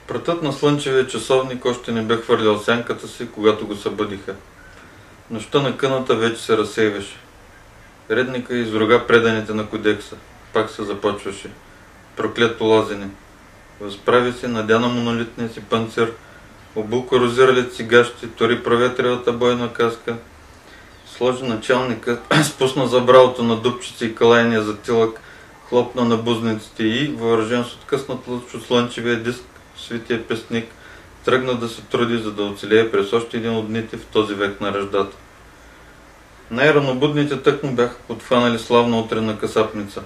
Пратът на слънчевия часовник още не бе хвърлял сянката си, когато го събудиха. Нощта на къната вече се разсейваше. Редника изруга преданите на кодекса. Пак се започваше. Проклето лазене. Възправи се, надя на монолитния си панцир, обул корозиралите си гащи, тори проветрилата бойна каска, сложи началника, спусна забралото на дупчици и калайния затилък, хлопна на бузниците и, въоръжен с откъснат лъч от слънчевия диск, свития песник тръгна да се труди, за да оцелее през още един от дните в този век на ръждата. Най-ранобудните тъкмо бяха подхванали славна утрена касапница.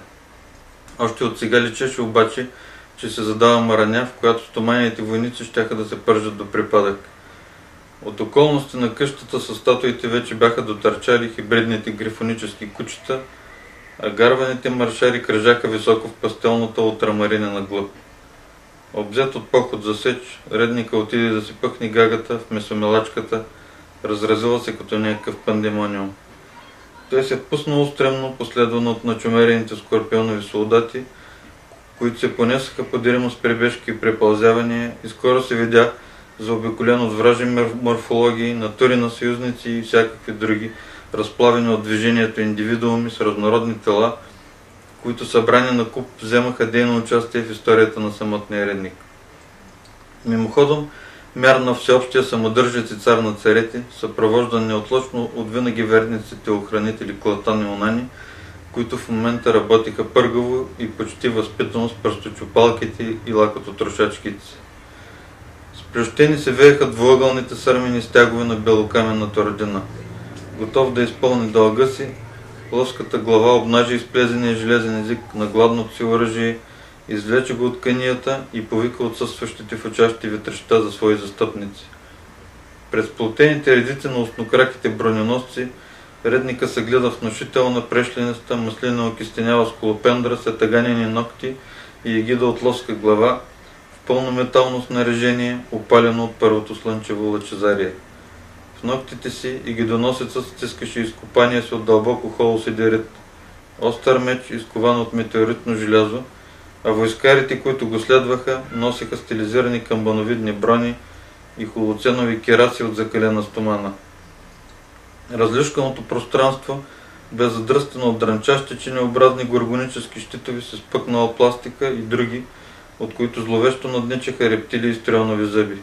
Още от сега личеше обаче, че се задава мараня, в която стоманените войници щяха да се пържат до припадък. От околности на къщата със статуите вече бяха дотърчали хибридните грифонически кучета, а гарваните маршари кръжаха високо в пастелната ултрамаринена глъб. Обзет от поход за сеч, редника отиде да си пъхне гагата в месомелачката, разразила се като някакъв пандемониум. Той се пусна устремно, последвано от начумерените скорпионови солдати, които се понесаха подиримо с прибежки и препълзявания, и скоро се видя заобиколен от вражи морфологии, натури на съюзници и всякакви други, разплавени от движението индивидууми с разнородни тела, които събрани на куп вземаха дейно участие в историята на самотния редник. Мимоходом, мярна всеобщия самодържец и цар на царете, съпровождан неотлъчно от винаги верниците охранители клатани унани, които в момента работиха пъргаво и почти възпитано с пръсточопалките и лакототрошачките си. Сплющени се вееха двуъгълните сърмени стягове на белокаменната родина. Готов да изпълни дълга си, плоската глава обнажи изплезения железен език на гладното си оръжие, извлече го от канията и повика отсъстващите в учащи ветреща за свои застъпници. През плотените редици на устнокраките броненосци редника се гледа внушителна прешлениста маслина окистенява сколопендра с етаганени ногти и егида от лоска глава в пълно метално снаряжение, опалено от първото слънчево лъчезарие. В ногтите си егидоносецът стискаше изкопания си от дълбоко холо сидерит, остър меч, изкован от метеоритно желязо, а войскарите, които го следваха, носеха стилизирани камбановидни брони и холоценови кераси от закалена стомана. Разлюшканото пространство бе задръстено от дрънчащи чинеобразни горгонически щитови с пъкнала пластика и други, от които зловещо надничаха рептилии с трионови зъби.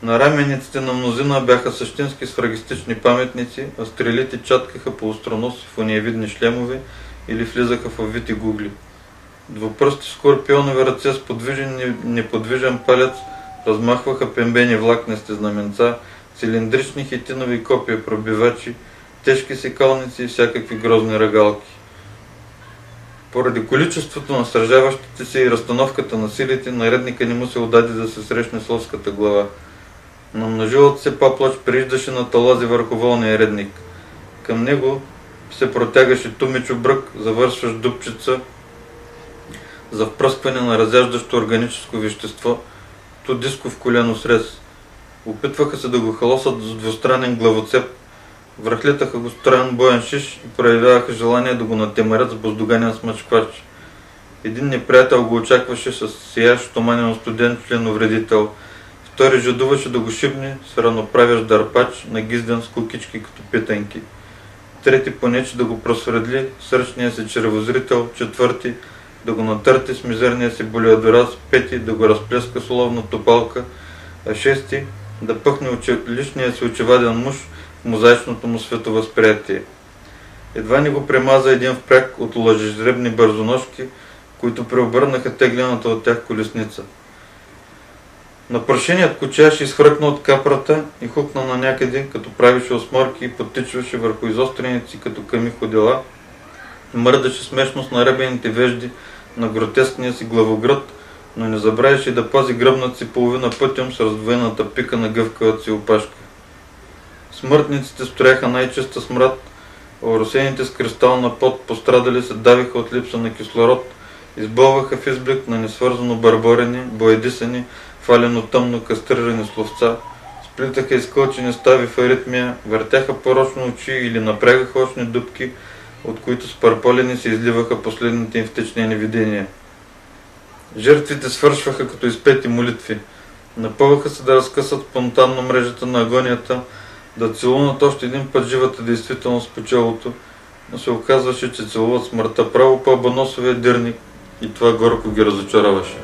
На рамениците на мнозина бяха същински сфрагистични паметници, а стрелите чаткаха по остроноси в ониевидни шлемове или влизаха в вити гугли. Двупръсти скорпионови ръце с подвижен и неподвижен палец размахваха пембени влакнести знаменца, цилиндрични хитинови копия пробивачи, тежки секалници и всякакви грозни ръгалки. Поради количеството на сражаващите се и разстановката на силите, на редника не му се отдаде да се срещне с лоската глава. Намножилата се паплач прииждаше на талази върху волния редник. Към него се протягаше тумичо брък, завършващ дупчица за впръскване на разяждащо органическо вещество, то дисков коленосрез. Опитваха се да го халосат с двустранен главоцеп, връхлитаха го строен боен шиш и проявяваха желание да го натемарят с боздоганен смъчквач. Един неприятел го очакваше с сиящ туманен студент членовредител, втори жадуваше да го шибне с равноправящ дърпач, нагизден с кукички като питанки. Трети понече да го просвредли с ръчния си червозрител, четвърти да го натърти с мизерния си болиадораз, пети да го разплеска с оловна топалка, а шести да пъхне личния си очеваден муж в мозаичното му световъзприятие. Едва ни го премаза един впряг от лъжежребни бързоножки, които преобърнаха теглената от тях колесница. Напрашеният кочияш изхръкна от капрата и хукна на някъде, като правеше осморки и потичваше върху изострените си като къми ходила, мърдаше смешно с наребените вежди на гротескния си главоград, но не забравяше да пази гръбната си половина пътем с раздвоената пика на гъвкавата си опашка. Смъртниците строяха най-чиста смрад, оросените с кристална пот пострадали се давиха от липса на кислород, избълваха в изблик на несвързано барборени, боядисани, фалено тъмно кастрирани словца, сплитаха изкълчени стави в аритмия, въртяха порочно очи или напрягаха очни дупки, от които спарполени се изливаха последните им втечнени видения. Жертвите свършваха като изпети молитви. Напъваха се да разкъсат спонтанно мрежата на агонията, да целунат още един път живата действителност по челото, но се оказваше, че целуват смъртта право по абаносовия дирник и това горко ги разочароваше.